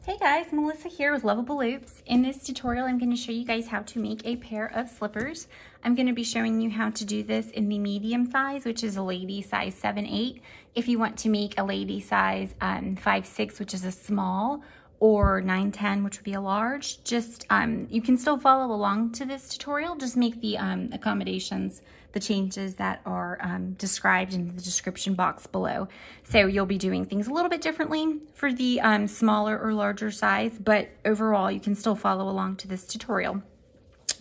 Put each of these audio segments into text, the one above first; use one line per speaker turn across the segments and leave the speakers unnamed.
Hey guys, Melissa here with Lovable Loops. In this tutorial, I'm going to show you guys how to make a pair of slippers. I'm going to be showing you how to do this in the medium size, which is a lady size 7/8. If you want to make a lady size 5/6, which is a small, or 9/10, which would be a large, just you can still follow along to this tutorial. Just make the accommodations, the changes that are described in the description box below. So you'll be doing things a little bit differently for the smaller or larger size, but overall you can still follow along to this tutorial.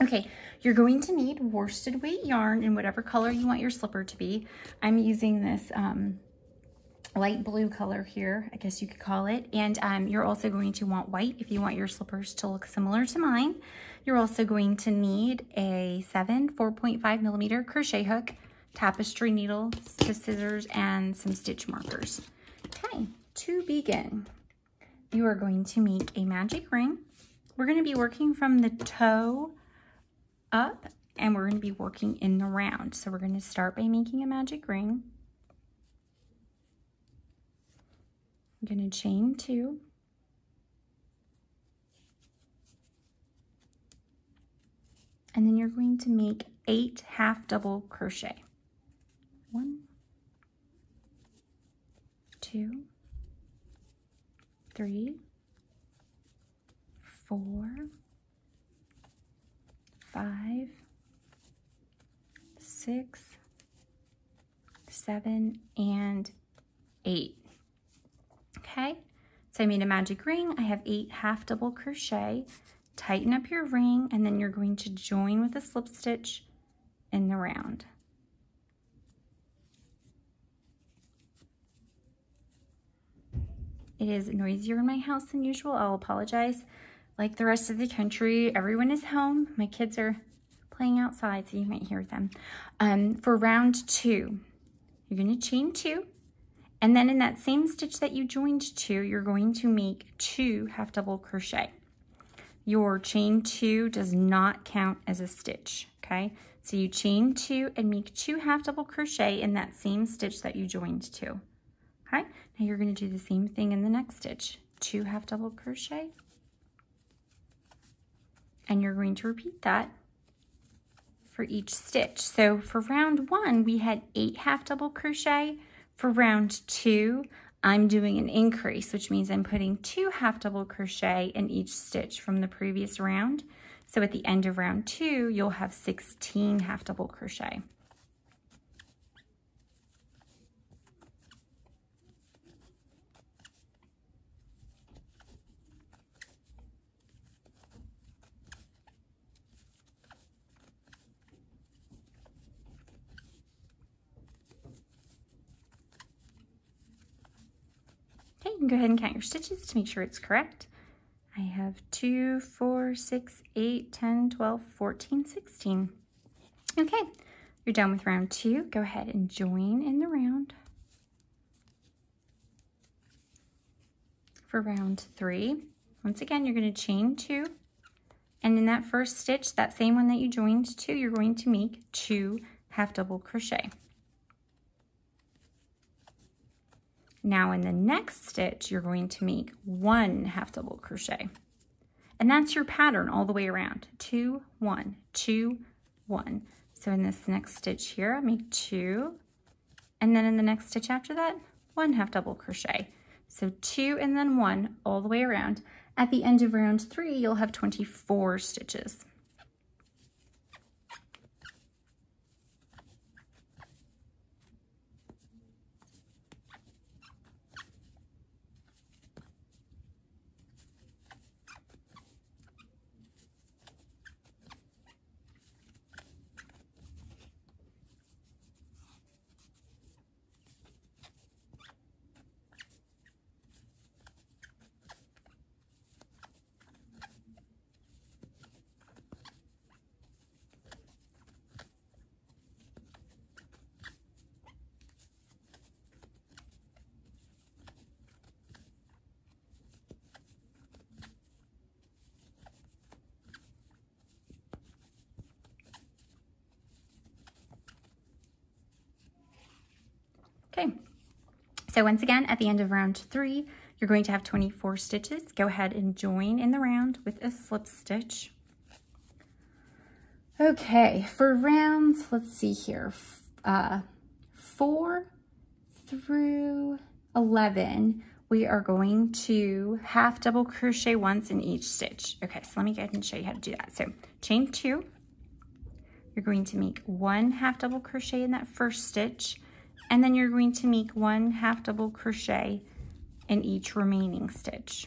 Okay, you're going to need worsted weight yarn in whatever color you want your slipper to be. I'm using this light blue color here, I guess you could call it. And you're also going to want white if you want your slippers to look similar to mine. You're also going to need a 4.5 millimeter crochet hook, tapestry needle, scissors, and some stitch markers. Okay, to begin, you are going to make a magic ring. We're going to be working from the toe up, and we're going to be working in the round. So we're going to start by making a magic ring. I'm going to chain 2. And then you're going to make 8 half double crochet. 1, 2, 3, 4, 5, 6, 7, and 8. Okay, so I made a magic ring. I have 8 half double crochet. Tighten up your ring, and then you're going to join with a slip stitch in the round. It is noisier in my house than usual. I'll apologize. Like the rest of the country, everyone is home. My kids are playing outside, so you might hear them. For round 2, you're going to chain 2. And then in that same stitch that you joined 2, you're going to make 2 half double crochet. Your chain 2 does not count as a stitch, okay? So you chain 2 and make 2 half double crochet in that same stitch that you joined 2, okay? Now you're going to do the same thing in the next stitch. 2 half double crochet. And you're going to repeat that for each stitch. So for round 1, we had 8 half double crochet. For round 2, I'm doing an increase, which means I'm putting 2 half double crochet in each stitch from the previous round. So at the end of round 2, you'll have 16 half double crochet. Okay, you can go ahead and count your stitches to make sure it's correct. I have 2, 4, 6, 8, 10, 12, 14, 16. Okay, you're done with round 2. Go ahead and join in the round. For round 3, once again, you're going to chain 2. And in that first stitch, that same one that you joined 2, you're going to make 2 half double crochet. Now in the next stitch, you're going to make 1 half double crochet. And that's your pattern all the way around. 2, 1, 2, 1. So in this next stitch here, I'll make 2. And then in the next stitch after that, 1 half double crochet. So 2 and then 1 all the way around. At the end of round 3, you'll have 24 stitches. Okay, so once again, at the end of round 3, You're going to have 24 stitches. Go ahead and join in the round with a slip stitch. Okay, for rounds, let's see here, 4 through 11, we are going to half double crochet once in each stitch. Okay, so let me go ahead and show you how to do that. So chain 2, you're going to make 1 half double crochet in that first stitch, and then you're going to make 1 half double crochet in each remaining stitch.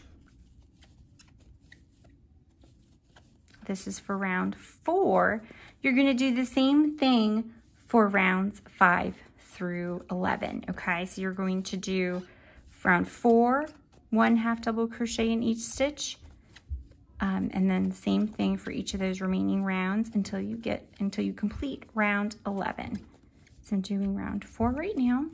This is for round 4. You're going to do the same thing for rounds 5 through 11. Okay, so you're going to do round 4, 1 half double crochet in each stitch, and then the same thing for each of those remaining rounds until you complete round 11. So I'm doing round 4 right now.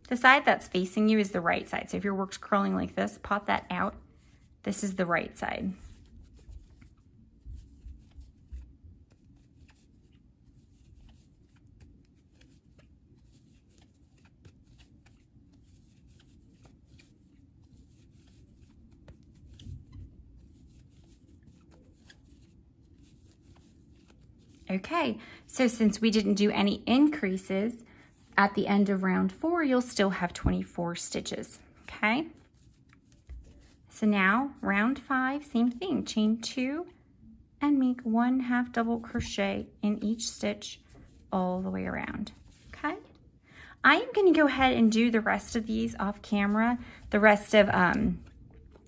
The side that's facing you is the right side. So if your work's curling like this, pop that out. This is the right side. Okay, so since we didn't do any increases, at the end of round 4, you'll still have 24 stitches, okay? So now, round 5, same thing. Chain 2 and make 1 half double crochet in each stitch all the way around, okay? I am going to go ahead and do the rest of these off camera, the rest of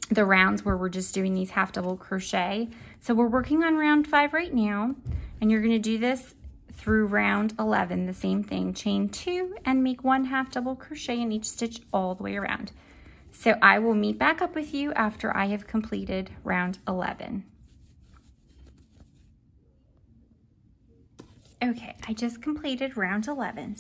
the rounds where we're just doing these half double crochet. So we're working on round 5 right now, and you're going to do this through round 11, the same thing. Chain 2 and make 1 half double crochet in each stitch all the way around. So I will meet back up with you after I have completed round 11. Okay, I just completed round 11.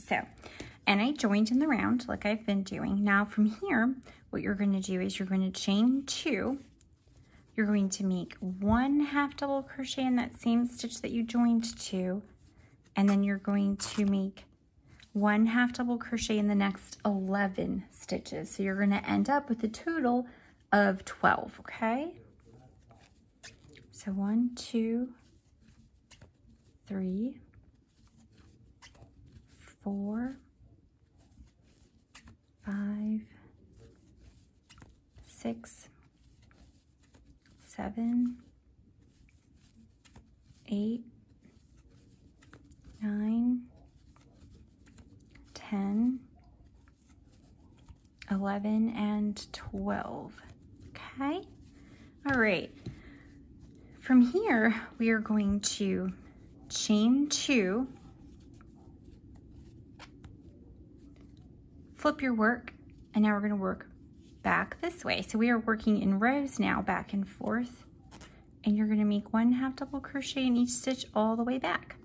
And I joined in the round like I've been doing. Now from here, what you're going to do is you're going to chain 2. You're going to make 1 half double crochet in that same stitch that you joined to, and then you're going to make 1 half double crochet in the next 11 stitches. So you're going to end up with a total of 12, okay? So 1, 2, 3, 4, 5, 6, 7, 8, 9, 10, 11, and 12. Okay? All right. From here, we are going to chain 2, flip your work, and now we're going to work back this way. So we are working in rows now, back and forth, and you're going to make 1 half double crochet in each stitch all the way back.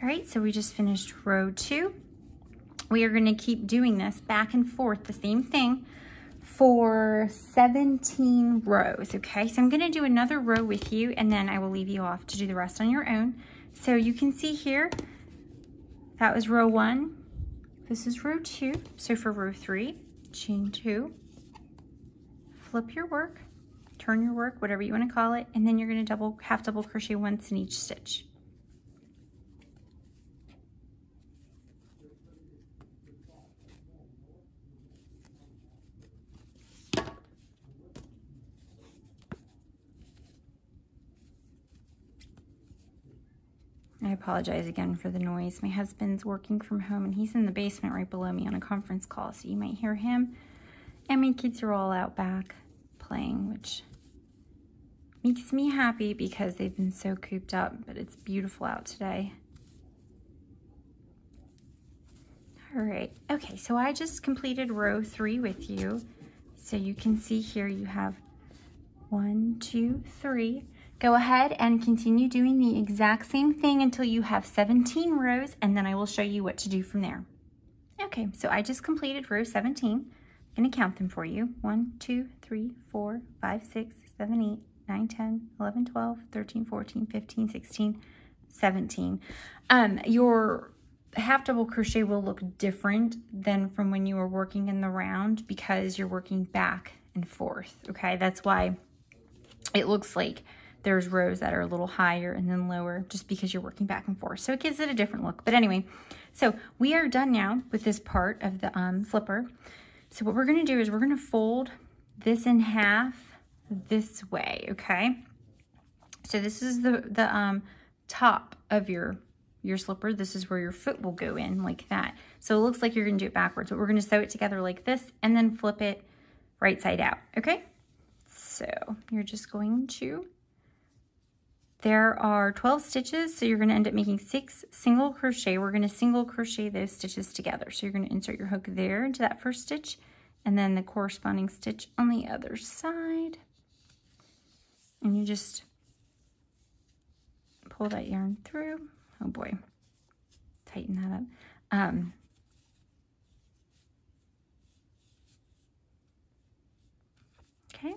All right, so we just finished row 2. We are going to keep doing this back and forth, the same thing, for 17 rows, okay? So I'm going to do another row with you, and then I will leave you off to do the rest on your own. So you can see here, that was row 1. This is row 2. So for row 3, chain 2, flip your work, turn your work, whatever you want to call it, and then you're going to half double crochet once in each stitch. I apologize again for the noise. My husband's working from home and he's in the basement right below me on a conference call, so you might hear him. And my kids are all out back playing, which makes me happy because they've been so cooped up, but it's beautiful out today. All right, okay, so I just completed row 3 with you. So you can see here you have 1, 2, 3. Go ahead and continue doing the exact same thing until you have 17 rows, and then I will show you what to do from there. Okay, so I just completed row 17. I'm gonna count them for you. 1, 2, 3, 4, 5, 6, 7, 8, 9, 10, 11, 12, 13, 14, 15, 16, 17. Your half double crochet will look different than from when you were working in the round because you're working back and forth, okay? That's why it looks like there's rows that are a little higher and then lower just because you're working back and forth. So it gives it a different look. But anyway, so we are done now with this part of the slipper. So what we're gonna do is we're gonna fold this in half this way, okay? So this is the top of your slipper. This is where your foot will go in like that. So it looks like you're gonna do it backwards, but we're gonna sew it together like this and then flip it right side out, okay? So you're just going to, there are 12 stitches, so you're gonna end up making 6 single crochet. We're gonna single crochet those stitches together. So you're gonna insert your hook there into that first stitch and then the corresponding stitch on the other side. And you just pull that yarn through. Oh boy, tighten that up. Okay.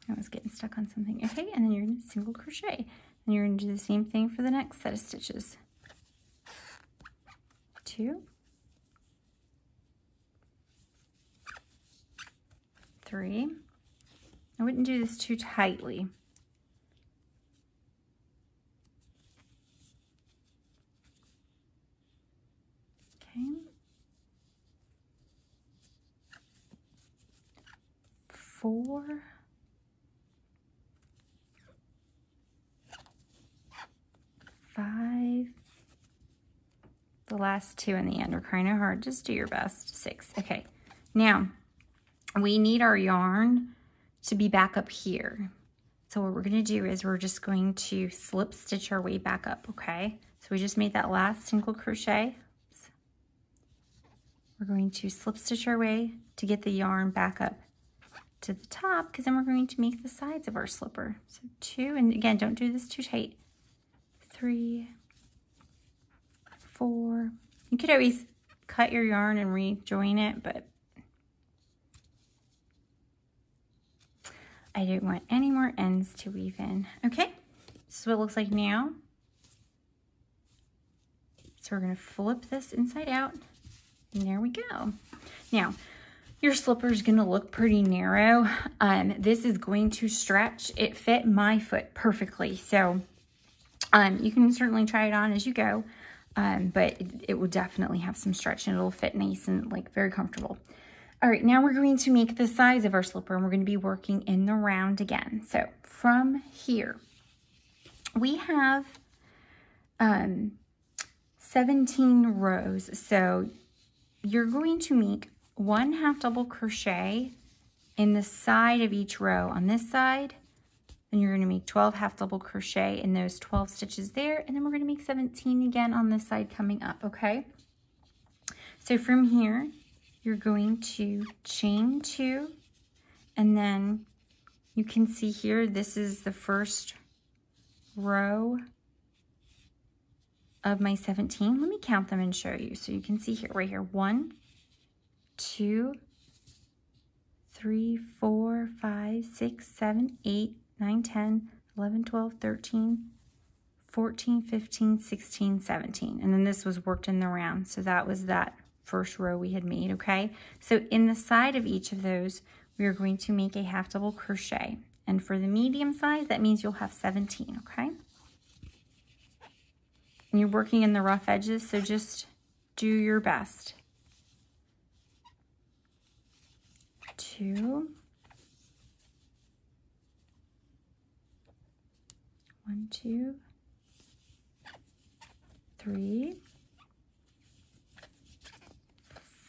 I was getting stuck on something. Okay, and then you're going to single crochet. And you're going to do the same thing for the next set of stitches. 2, 3. I wouldn't do this too tightly. Okay. 4. 5. The last 2 in the end are kind of hard. Just do your best. 6. Okay. Now, we need our yarn to be back up here. So what we're going to do is we're just going to slip stitch our way back up, okay? So we just made that last single crochet. Oops. We're going to slip stitch our way to get the yarn back up to the top, because then we're going to make the sides of our slipper. So 2, and again, don't do this too tight. 3, 4. You could always cut your yarn and rejoin it, but I don't want any more ends to weave in. Okay, this is what it looks like now. So we're gonna flip this inside out, and there we go. Now, your slipper is gonna look pretty narrow. This is going to stretch. It fit my foot perfectly, so you can certainly try it on as you go, but it will definitely have some stretch and it'll fit nice and like very comfortable. All right, now we're going to make the size of our slipper and we're going to be working in the round again. So from here, we have 17 rows. So you're going to make 1 half double crochet in the side of each row on this side. Then you're going to make 12 half double crochet in those 12 stitches there. And then we're going to make 17 again on this side coming up, okay? So from here, you're going to chain 2, and then you can see here, this is the first row of my 17. Let me count them and show you. So you can see here, right here, 1, 2, 3, 4, 5, 6, 7, 8, 9, 10, 11, 12, 13, 14, 15, 16, 17. And then this was worked in the round. So that was that first row we had made, okay? So in the side of each of those, we are going to make a half double crochet. And for the medium size, that means you'll have 17, okay? And you're working in the rough edges, so just do your best. 2, 1, 2, 3,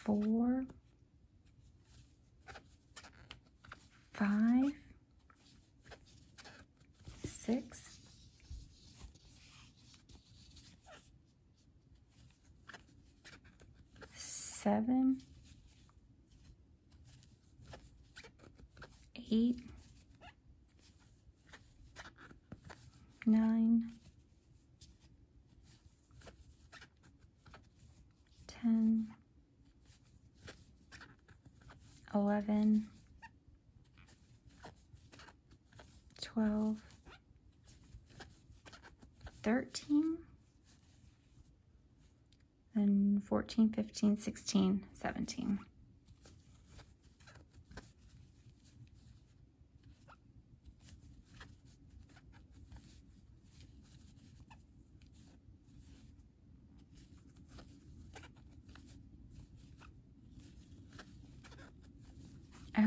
4, 5, 6, 7, 8, 9, 10, 11, 12, 13, then 14, 15, 16, 17.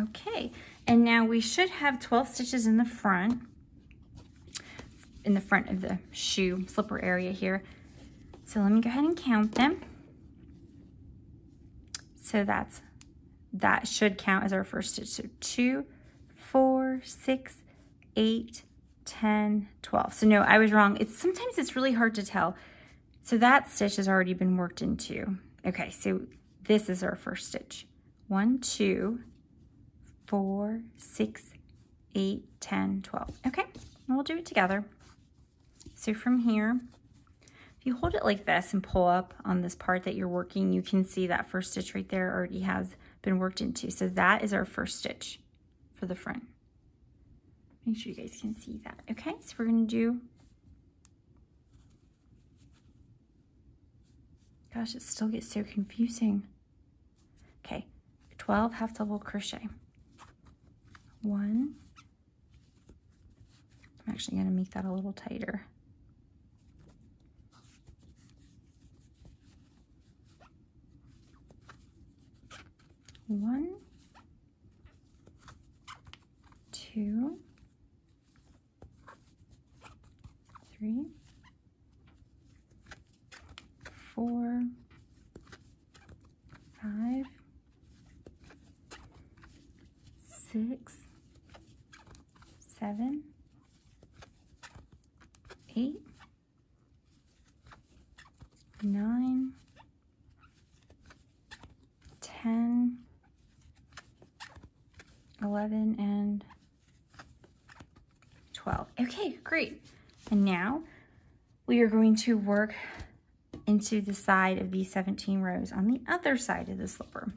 Okay, and now we should have 12 stitches in the front of the shoe slipper area here. So let me go ahead and count them. So that should count as our first stitch. So 2, 4, 6, 8, 10, 12. So no, I was wrong. Sometimes it's really hard to tell. So that stitch has already been worked into. Okay, so this is our first stitch. 1, 2, 4, 6, 8, 10, 12. Okay, and we'll do it together. So from here, if you hold it like this and pull up on this part that you're working, you can see that first stitch right there already has been worked into. So that is our first stitch for the front. Make sure you guys can see that. Okay, so we're gonna do, gosh, it still gets so confusing. Okay, 12 half double crochet. 1, I'm actually gonna make that a little tighter. 1, 2, 3, 4, 5, 6, 7, 8, 9, 10, 11, and 12. Okay, great. And now we are going to work into the side of these 17 rows on the other side of the slipper.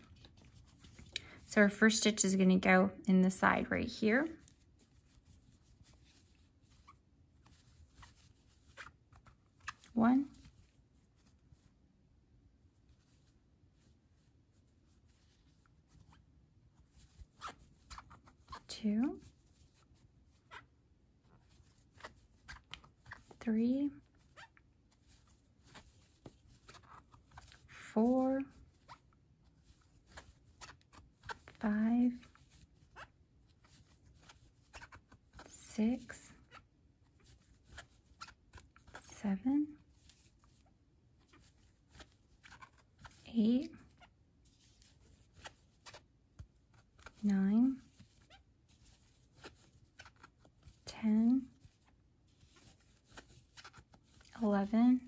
So our first stitch is going to go in the side right here. One, 2, 3, 4, 5, 6, 7, 8, 9, 10, 11,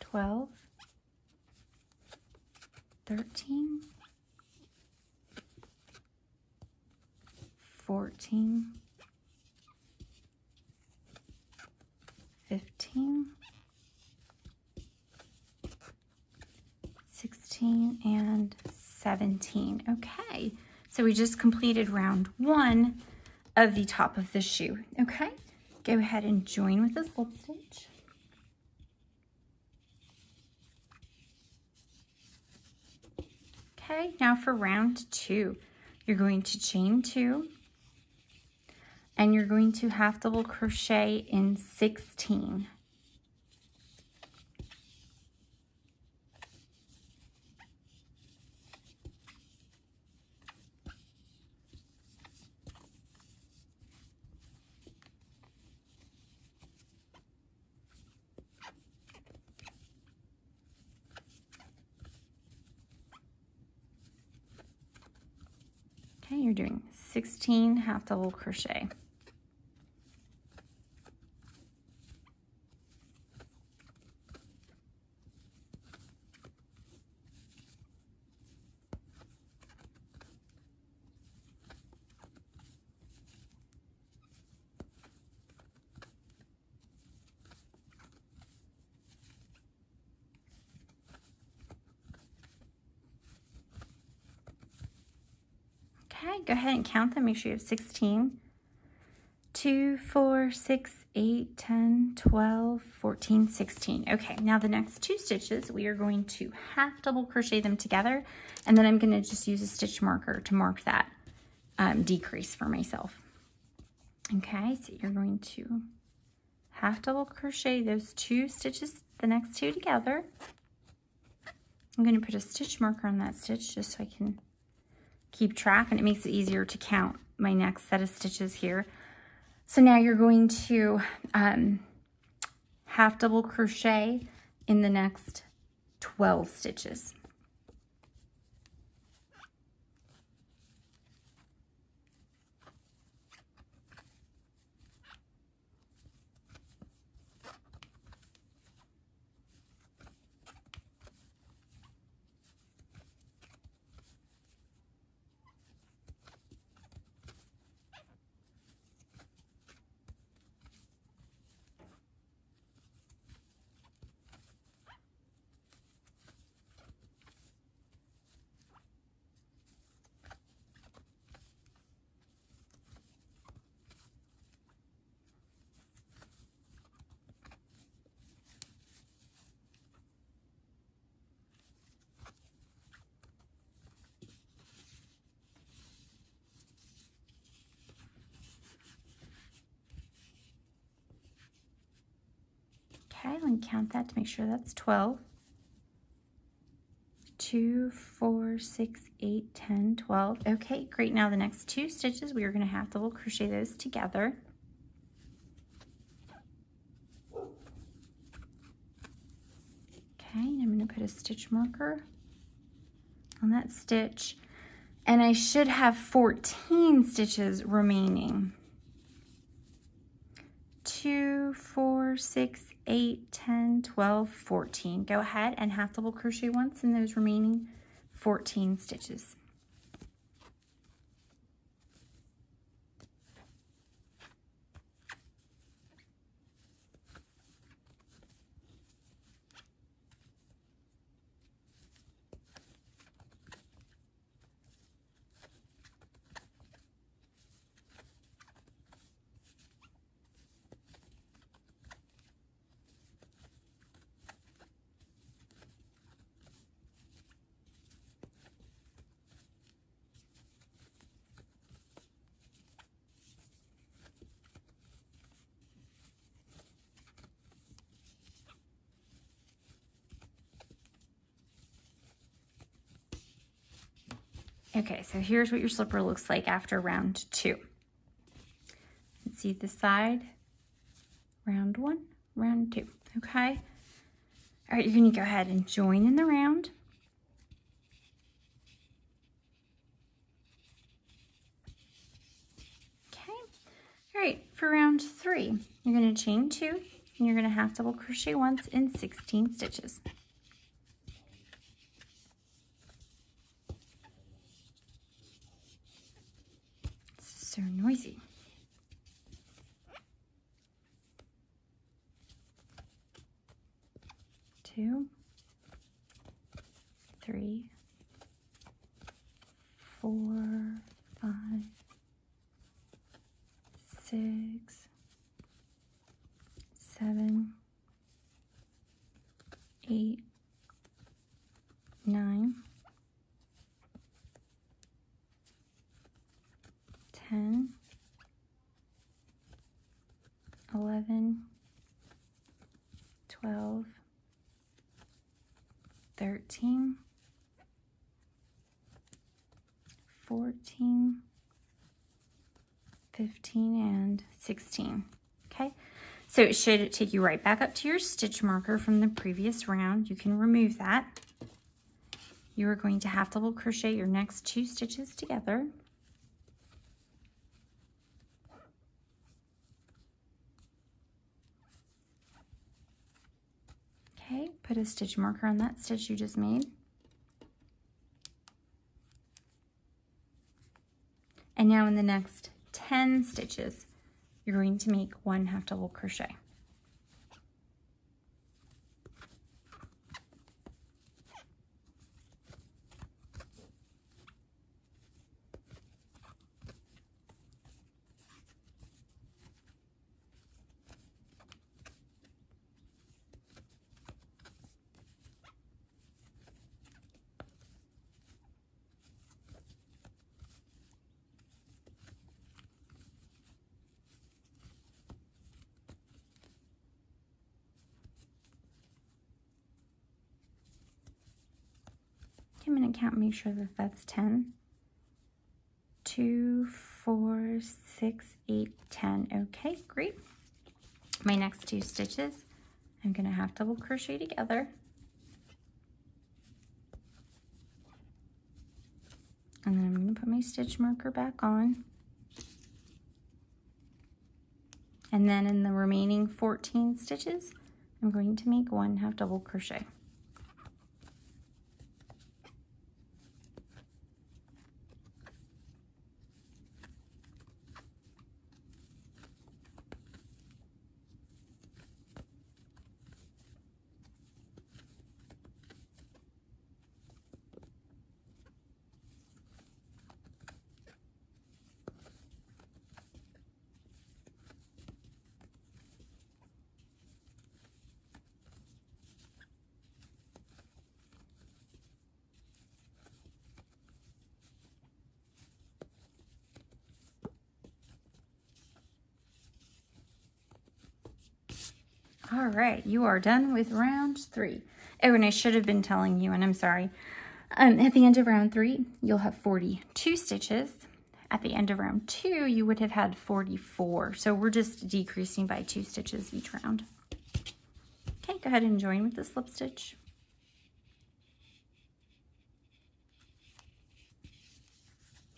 12, 13, 14, 15, 16, and 17. Okay, so we just completed round 1 of the top of the shoe. Okay, go ahead and join with the slip stitch. Okay, now for round 2, you're going to chain 2 and you're going to half double crochet in 16. you're doing 16 half double crochet. Okay, go ahead and count them. Make sure you have 16. 2, 4, 6, 8, 10, 12, 14, 16. Okay, now the next 2 stitches, we are going to half double crochet them together, and then I'm going to just use a stitch marker to mark that decrease for myself. Okay, so you're going to half double crochet those 2 stitches, the next 2 together. I'm going to put a stitch marker on that stitch just so I can keep track, and it makes it easier to count my next set of stitches here. So now you're going to half double crochet in the next 12 stitches. Okay, let me count that to make sure that's 12. 2, 4, 6, 8, 10, 12. Okay, great. Now the next 2 stitches, we are going to half double crochet those together. Okay, and I'm going to put a stitch marker on that stitch, and I should have 14 stitches remaining. 2, 4, 6, 8, 10, 12, 14. Go ahead and half double crochet once in those remaining 14 stitches. Okay, so here's what your slipper looks like after round 2. You can see the side, round 1, round 2, okay? All right, you're gonna go ahead and join in the round. Okay, all right, for round 3, you're gonna chain 2, and you're gonna half double crochet once in 16 stitches. So noisy. 2, 3, 4, 5, 6, 7, 8, 9, 10, 11, 12, 13, 14, 15, and 16. Okay, so it should take you right back up to your stitch marker from the previous round. You can remove that. You are going to half double crochet your next 2 stitches together. Okay, put a stitch marker on that stitch you just made. And now in the next 10 stitches, you're going to make 1 half double crochet. I'm going to count, make sure that that's 10. 2, 4, 6, 8, 10. Okay, great. My next 2 stitches, I'm going to half double crochet together. And then I'm going to put my stitch marker back on. And then in the remaining 14 stitches, I'm going to make 1 half double crochet. All right, you are done with round 3. Oh, and I should have been telling you, and I'm sorry. At the end of round 3, you'll have 42 stitches. At the end of round 2, you would have had 44. So we're just decreasing by 2 stitches each round. Okay, go ahead and join with the slip stitch.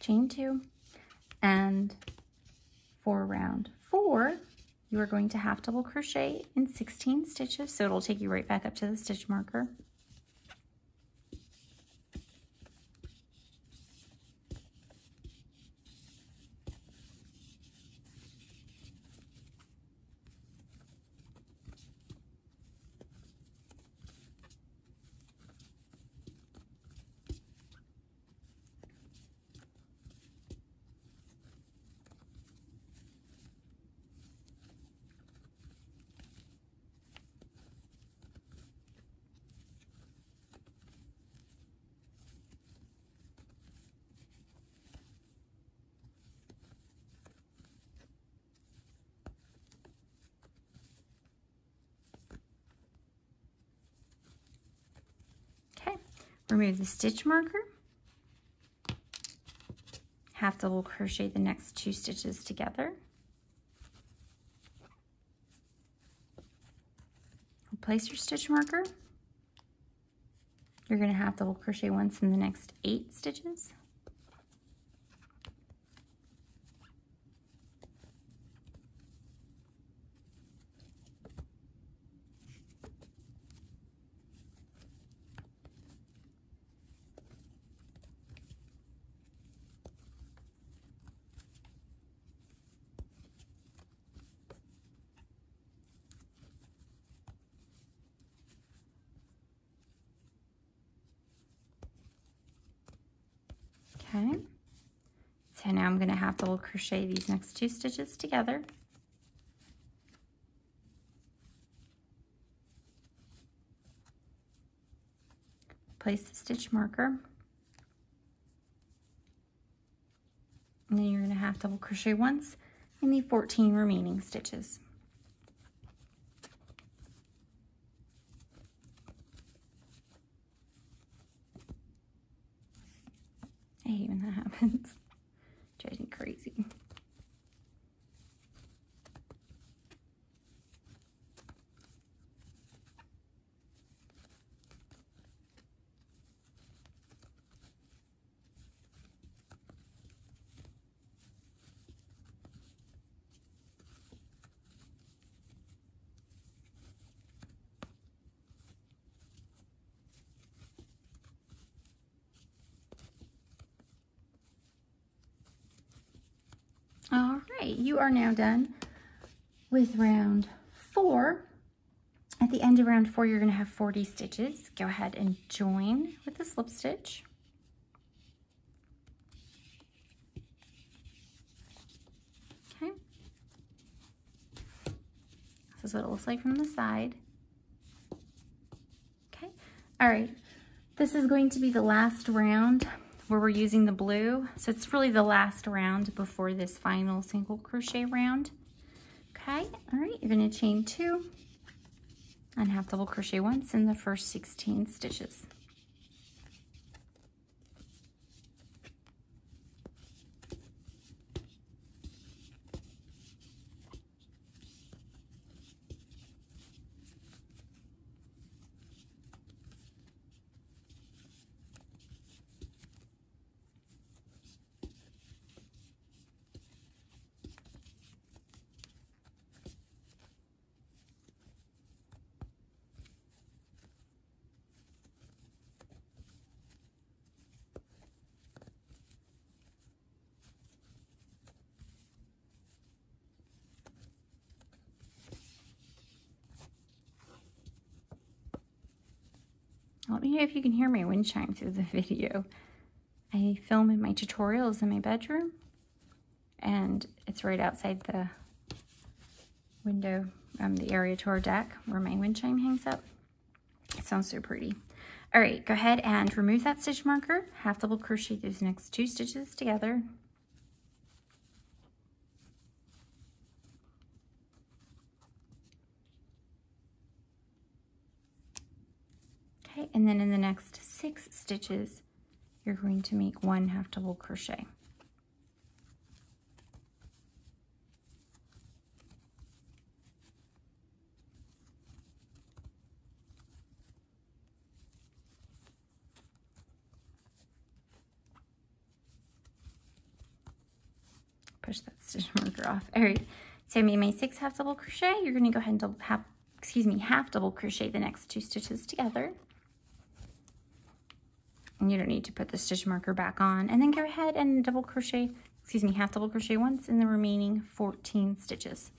Chain 2. And for round 4, you are going to half double crochet in 16 stitches, so it'll take you right back up to the stitch marker. Remove the stitch marker, half double crochet the next 2 stitches together, place your stitch marker. You're going to half double crochet once in the next 8 stitches. Okay, so now I'm going to half double crochet these next 2 stitches together. Place the stitch marker. And then you're going to half double crochet once in the 14 remaining stitches. I hate when that happens. Drives me crazy. Okay, you are now done with round 4. At the end of round 4, you're going to have 40 stitches. Go ahead and join with the slip stitch. Okay. This is what it looks like from the side. Okay. All right. This is going to be the last round where we're using the blue. So it's really the last round before this final single crochet round. Okay. All right. You're going to chain 2 and half double crochet once in the first 16 stitches. Let me know if you can hear my wind chime through the video. I film in my tutorials in my bedroom, and it's right outside the window, the area to our deck where my wind chime hangs up. It sounds so pretty. All right, go ahead and remove that stitch marker, half double crochet these next 2 stitches together. Okay, and then in the next 6 stitches, you're going to make 1 half double crochet. Push that stitch marker off. All right, so I made my 6 half double crochet. You're going to go ahead and half double crochet the next 2 stitches together. And you don't need to put the stitch marker back on. And then go ahead and half double crochet once in the remaining 14 stitches.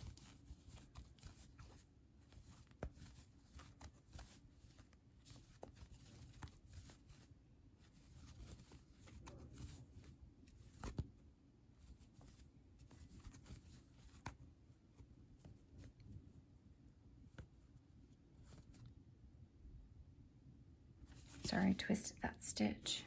Sorry, I twisted that stitch.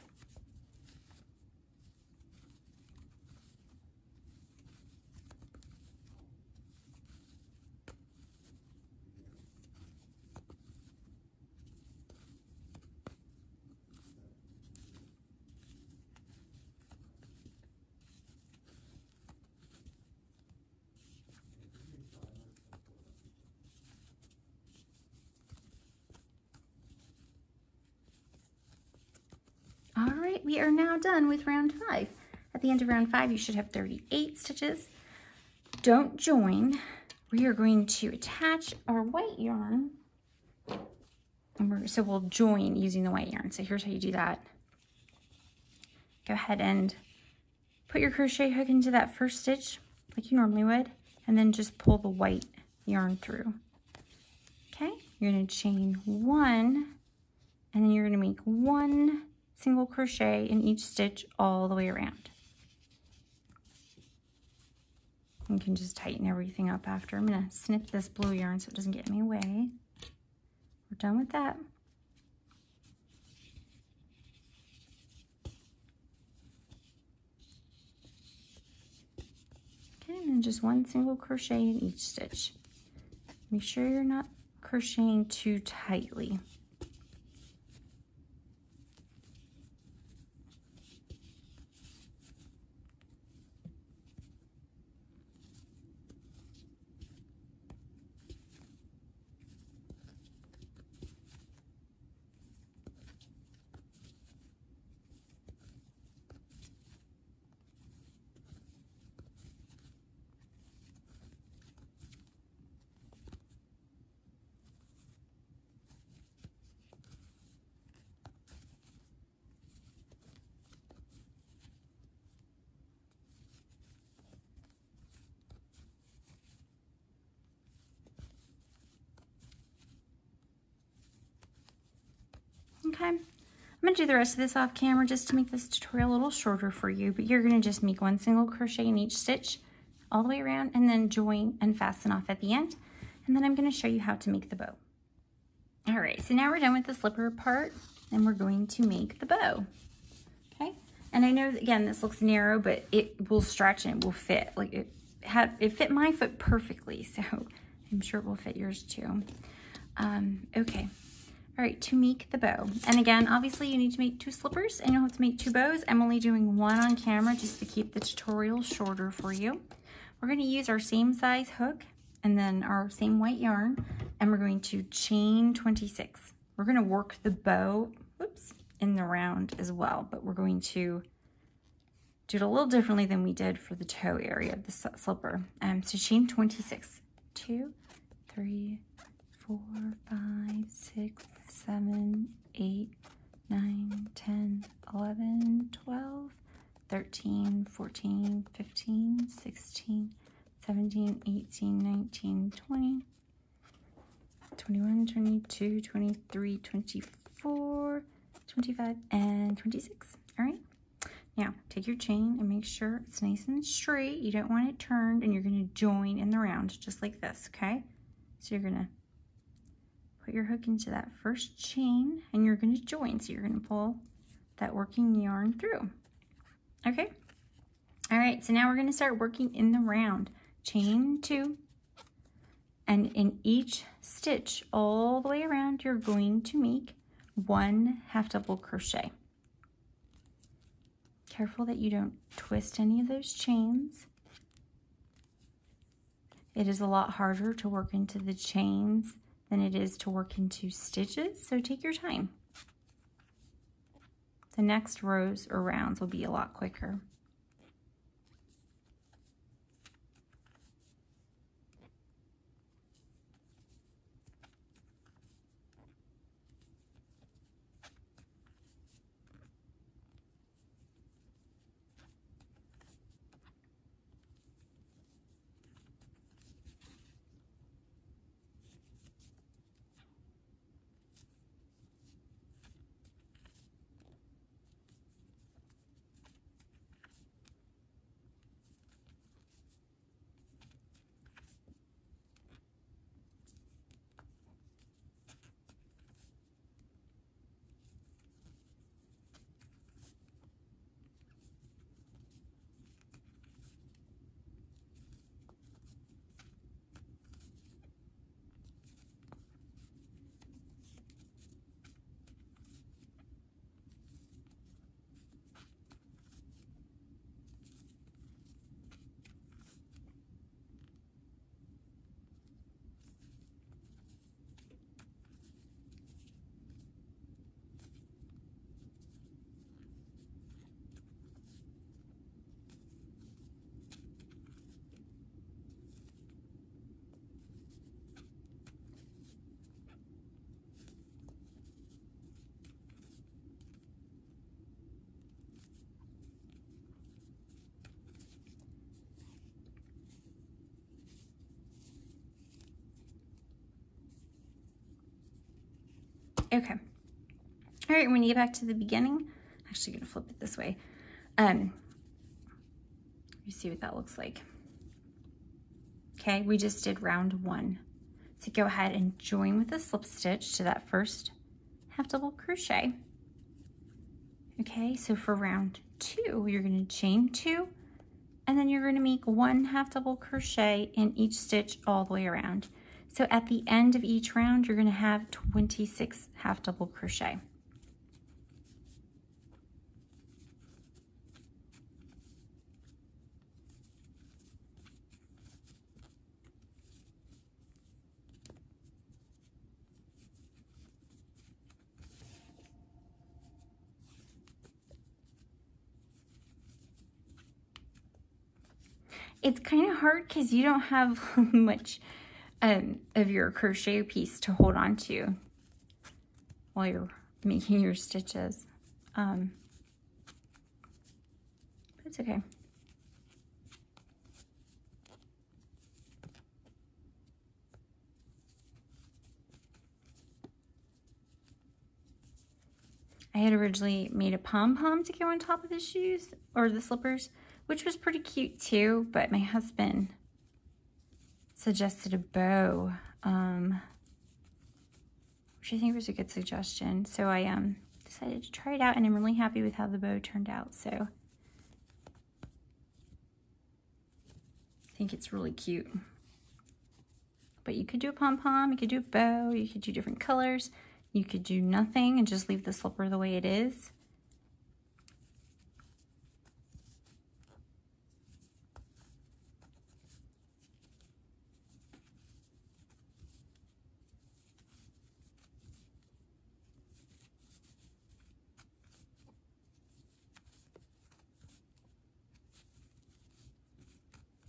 All right, we are now done with round 5. At the end of round 5, you should have 38 stitches. Don't join. We are going to attach our white yarn. So we'll join using the white yarn. So here's how you do that. Go ahead and put your crochet hook into that first stitch like you normally would, and then just pull the white yarn through. Okay, you're going to chain 1, and then you're going to make 1 single crochet in each stitch all the way around. You can just tighten everything up after. I'm going to snip this blue yarn so it doesn't get in my way. We're done with that. Okay, and then just 1 single crochet in each stitch. Make sure you're not crocheting too tightly. okay? I'm gonna do the rest of this off camera just to make this tutorial a little shorter for you, but you're gonna just make one single crochet in each stitch all the way around and then join and fasten off at the end. And then I'm gonna show you how to make the bow. All right, so now we're done with the slipper part and we're going to make the bow, okay? And I know, again, this looks narrow, but it will stretch and it will fit. Like it fit my foot perfectly, so I'm sure it will fit yours too. Okay. All right, to make the bow. And again, obviously you need to make 2 slippers and you'll have to make 2 bows. I'm only doing 1 on camera just to keep the tutorial shorter for you. We're gonna use our same size hook and then our same white yarn, and we're going to chain 26. We're gonna work the bow, whoops, in the round as well, but we're going to do it a little differently than we did for the toe area of the slipper. So chain 26, 2, 3, 4, 5, 6, 7, 8, 9, 10, 11, 12, 13, 14, 15, 16, 17, 18, 19, 20, 21, 22, 23, 24, 25, and 26. All right. Now, take your chain and make sure it's nice and straight. You don't want it turned, and you're going to join in the round just like this, okay? So you're going to put your hook into that first chain, and you're going to join. So you're going to pull that working yarn through, okay? All right, so now we're going to start working in the round. Chain 2, and in each stitch all the way around, you're going to make 1 half double crochet. Careful that you don't twist any of those chains. It is a lot harder to work into the chains than it is to work into stitches, so take your time. The next rows or rounds will be a lot quicker. Okay. All right, when you get back to the beginning, I'm actually gonna flip it this way. You see what that looks like. Okay, we just did round 1. So go ahead and join with a slip stitch to that first half double crochet. Okay, so for round 2, you're gonna chain 2, and then you're gonna make 1 half double crochet in each stitch all the way around. So at the end of each round, you're gonna have 26 half double crochet. It's kind of hard because you don't have much of your crochet piece to hold on to while you're making your stitches. But it's okay. I had originally made a pom-pom to go on top of the shoes, or the slippers, which was pretty cute too, but my husband suggested a bow, which I think was a good suggestion. So I decided to try it out, and I'm really happy with how the bow turned out. So I think it's really cute. But you could do a pom-pom, you could do a bow, you could do different colors. You could do nothing and just leave the slipper the way it is.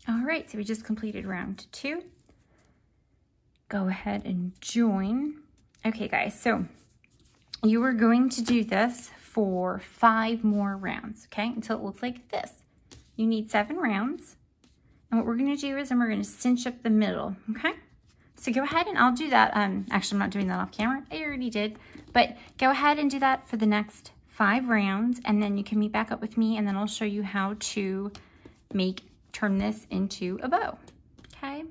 All right, so we just completed round 2. Go ahead and join. Okay guys, so you are going to do this for 5 more rounds, okay? Until it looks like this. You need 7 rounds. And what we're gonna do is we're gonna cinch up the middle, okay? So go ahead and I'll do that. Actually, I'm not doing that off camera. I already did. But go ahead and do that for the next 5 rounds, and then you can meet back up with me, and then I'll show you how to turn this into a bow, okay?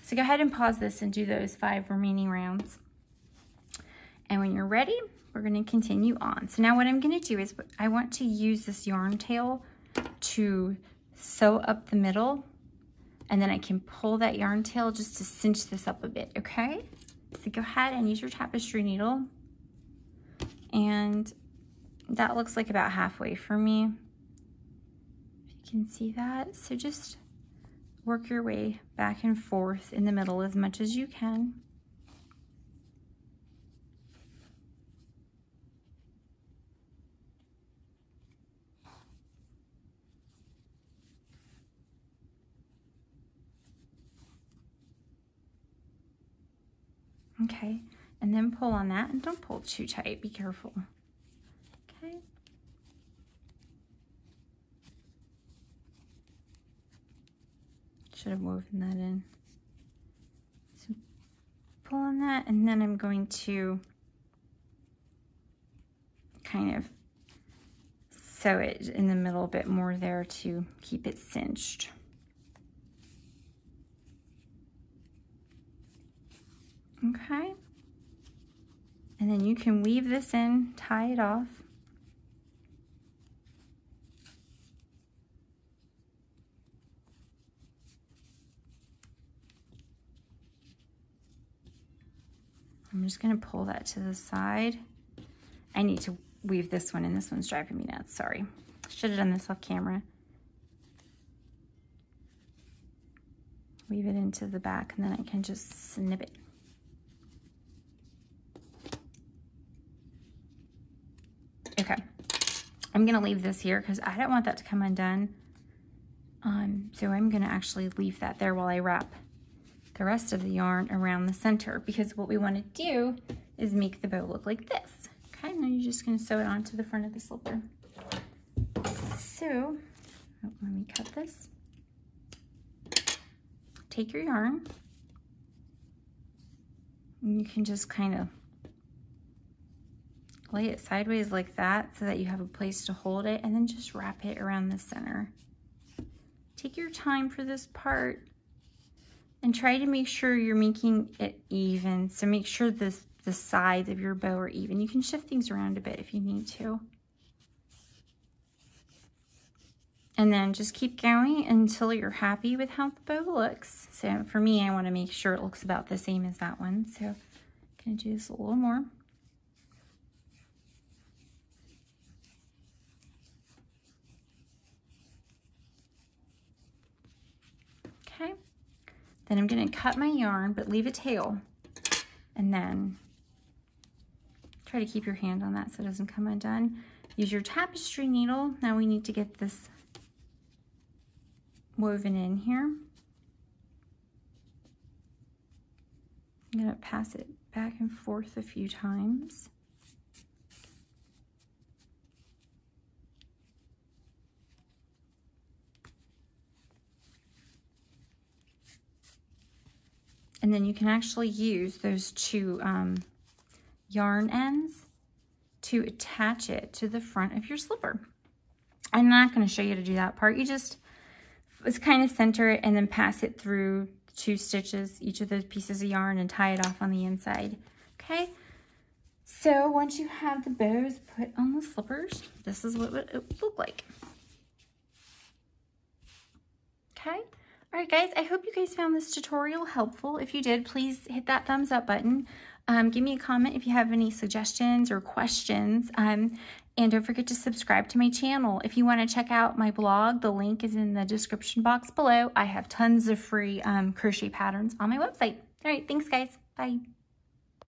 So go ahead and pause this and do those 5 remaining rounds. And when you're ready, we're going to continue on. So now what I'm going to do is I want to use this yarn tail to sew up the middle, and then I can pull that yarn tail just to cinch this up a bit, okay? So go ahead and use your tapestry needle. And that looks like about halfway for me. If you can see that. So just work your way back and forth in the middle as much as you can. Okay, and then pull on that, and don't pull too tight, be careful. Okay. Should have woven that in. So pull on that, and then I'm going to kind of sew it in the middle a bit more there to keep it cinched. Okay. And then you can weave this in, tie it off. I'm just going to pull that to the side. I need to weave this one, and this one's driving me nuts. Sorry. Should have done this off camera. Weave it into the back, and then I can just snip it. Okay. I'm going to leave this here because I don't want that to come undone. So I'm going to actually leave that there while I wrap the rest of the yarn around the center, because what we want to do is make the bow look like this. Okay, now you're just going to sew it onto the front of the slipper. So, let me cut this. Take your yarn, and you can just kind of lay it sideways like that so that you have a place to hold it, and then just wrap it around the center. Take your time for this part and try to make sure you're making it even. So make sure the sides of your bow are even. You can shift things around a bit if you need to. And then just keep going until you're happy with how the bow looks. So for me, I want to make sure it looks about the same as that one. So I'm going to do this a little more. Okay. Then I'm going to cut my yarn, but leave a tail, and then try to keep your hand on that so it doesn't come undone. Use your tapestry needle. Now we need to get this woven in here. I'm going to pass it back and forth a few times. And then you can actually use those 2 yarn ends to attach it to the front of your slipper. I'm not going to show you to do that part. You just kind of center it and then pass it through 2 stitches, each of those pieces of yarn, and tie it off on the inside. Okay, so once you have the bows put on the slippers, this is what it would look like. Okay, all right guys, I hope you guys found this tutorial helpful. If you did, please hit that thumbs up button. Give me a comment if you have any suggestions or questions. And don't forget to subscribe to my channel. If you want to check out my blog, the link is in the description box below. I have tons of free crochet patterns on my website. All right, thanks guys. Bye.